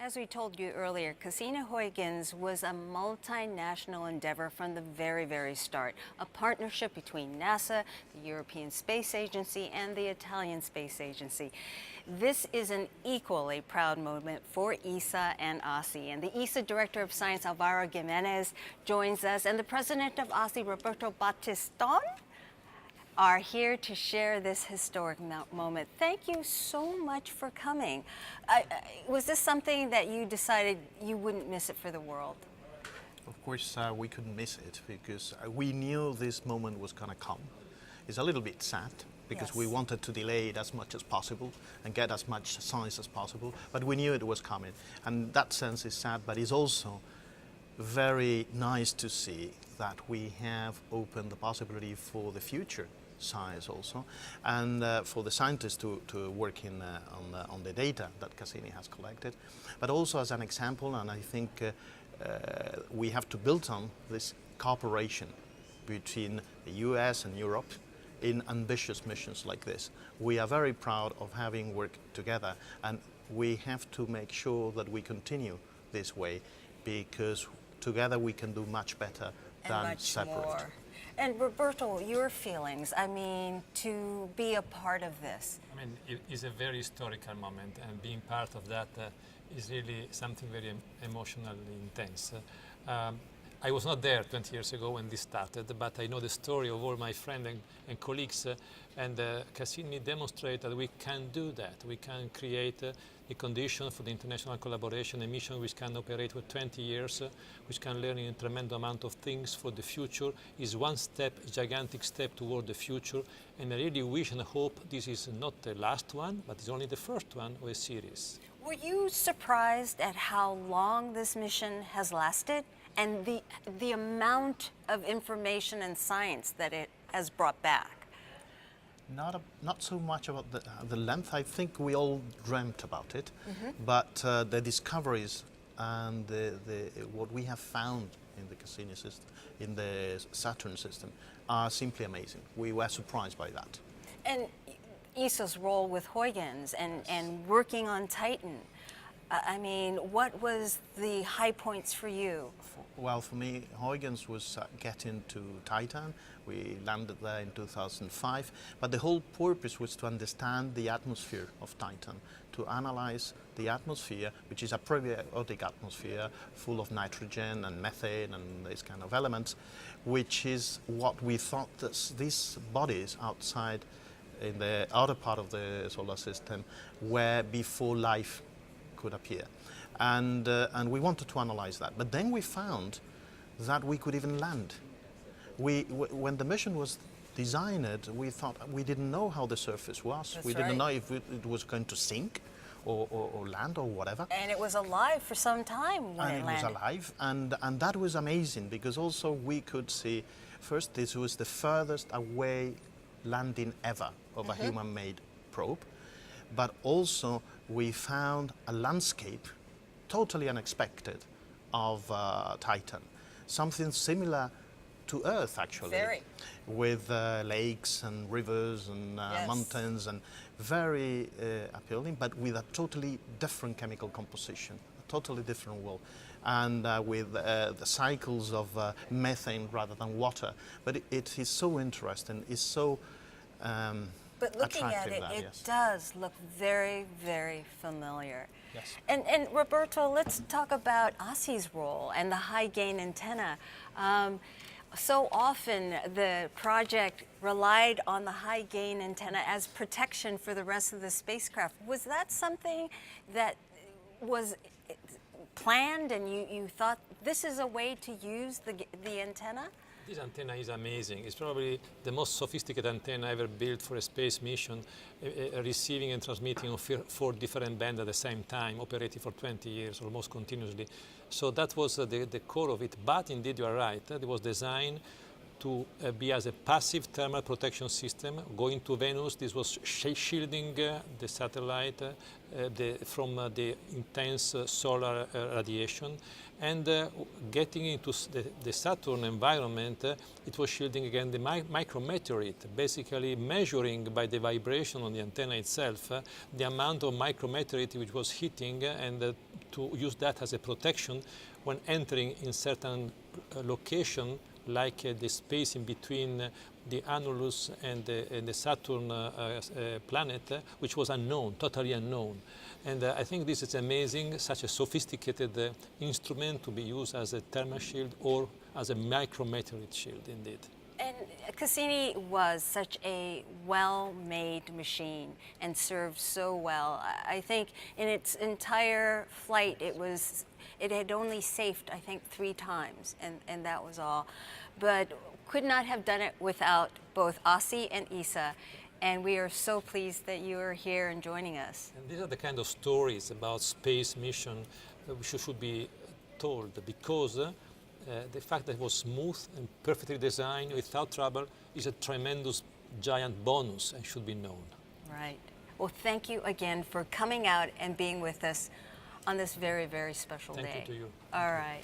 As we told you earlier, Cassini-Huygens was a multinational endeavor from the very, very start, a partnership between NASA, the European Space Agency, and the Italian Space Agency. This is an equally proud moment for ESA and ASI, and the ESA Director of Science, Alvaro Giménez, joins us, and the President of ASI, Roberto Battiston, are here to share this historic moment. Thank you so much for coming. Was this something that you decided you wouldn't miss it for the world? Of course, we couldn't miss it because we knew this moment was going to come. It's a little bit sad because Yes. we wanted to delay it as much as possible and get as much science as possible, but we knew it was coming. And that sense is sad, but it's also very nice to see that we have opened the possibility for the future science also, and for the scientists to work on the data that Cassini has collected, but also as an example, and I think we have to build on this cooperation between the US and Europe in ambitious missions like this. We are very proud of having worked together, and we have to make sure that we continue this way, because together we can do much better than much separate. more. And Roberto, your feelings, I mean, to be a part of this. I mean, it is a very historical moment, and being part of that is really something very emotionally intense. I was not there 20 years ago when this started, but I know the story of all my friends and colleagues, and Cassini demonstrated that we can do that. We can create the condition for the international collaboration, a mission which can operate for 20 years, which can learn a tremendous amount of things for the future, is one step, a gigantic step toward the future, and I really wish and hope this is not the last one, but it's only the first one of a series. Were you surprised at how long this mission has lasted and the amount of information and science that it has brought back? Not so much about the length. I think we all dreamt about it, but the discoveries and what we have found in the Cassini system, in the Saturn system, are simply amazing. We were surprised by that. And ESA's role with Huygens and working on Titan, I mean, what was the high points for you? Well, for me, Huygens was getting to Titan. We landed there in 2005, but the whole purpose was to understand the atmosphere of Titan, to analyze the atmosphere, which is a prebiotic atmosphere full of nitrogen and methane and these kind of elements, which is what we thought that these bodies outside in the outer part of the solar system were before life could appear. And we wanted to analyze that. But then we found that we could even land. When the mission was designed, we thought we didn't know how the surface was. That's we didn't right. know if it was going to sink or land or whatever. And it was alive for some time when it landed. And it was alive, and that was amazing, because also we could see, first, this was the furthest away landing ever of a human-made probe, but also we found a landscape totally unexpected of Titan, something similar to Earth actually, Very. with lakes and rivers and Yes. mountains, and very appealing, but with a totally different chemical composition, a totally different world, and with the cycles of methane rather than water. But it is so interesting, it's so But looking at attractive it, that, it yes. does look very, very familiar. Yes. And Roberto, let's talk about ASI's role and the high gain antenna. So often the project relied on the high gain antenna as protection for the rest of the spacecraft. Was that something that was planned and you thought this is a way to use the antenna? This antenna is amazing. It's probably the most sophisticated antenna ever built for a space mission, receiving and transmitting on 4 different bands at the same time, operating for 20 years, almost continuously. So that was the core of it. But indeed, you are right. It was designed to be as a passive thermal protection system. Going to Venus, this was shielding the satellite from the intense solar radiation. And getting into the Saturn environment, it was shielding again the micrometeorite, basically measuring by the vibration on the antenna itself the amount of micrometeorite which was hitting, and to use that as a protection when entering in certain location, like the space in between the annulus and the Saturn planet, which was unknown, totally unknown. And I think this is amazing, such a sophisticated instrument to be used as a thermal shield or as a micrometeorite shield, indeed. And Cassini was such a well-made machine and served so well. I think in its entire flight, it had only safed, I think, 3 times, and that was all. But could not have done it without both ASI and ESA. And we are so pleased that you are here and joining us. And these are the kind of stories about space mission that we should be told, because the fact that it was smooth and perfectly designed without trouble is a tremendous, giant bonus and should be known. Right. Well, thank you again for coming out and being with us on this very, very special day. Thank you to you. All right.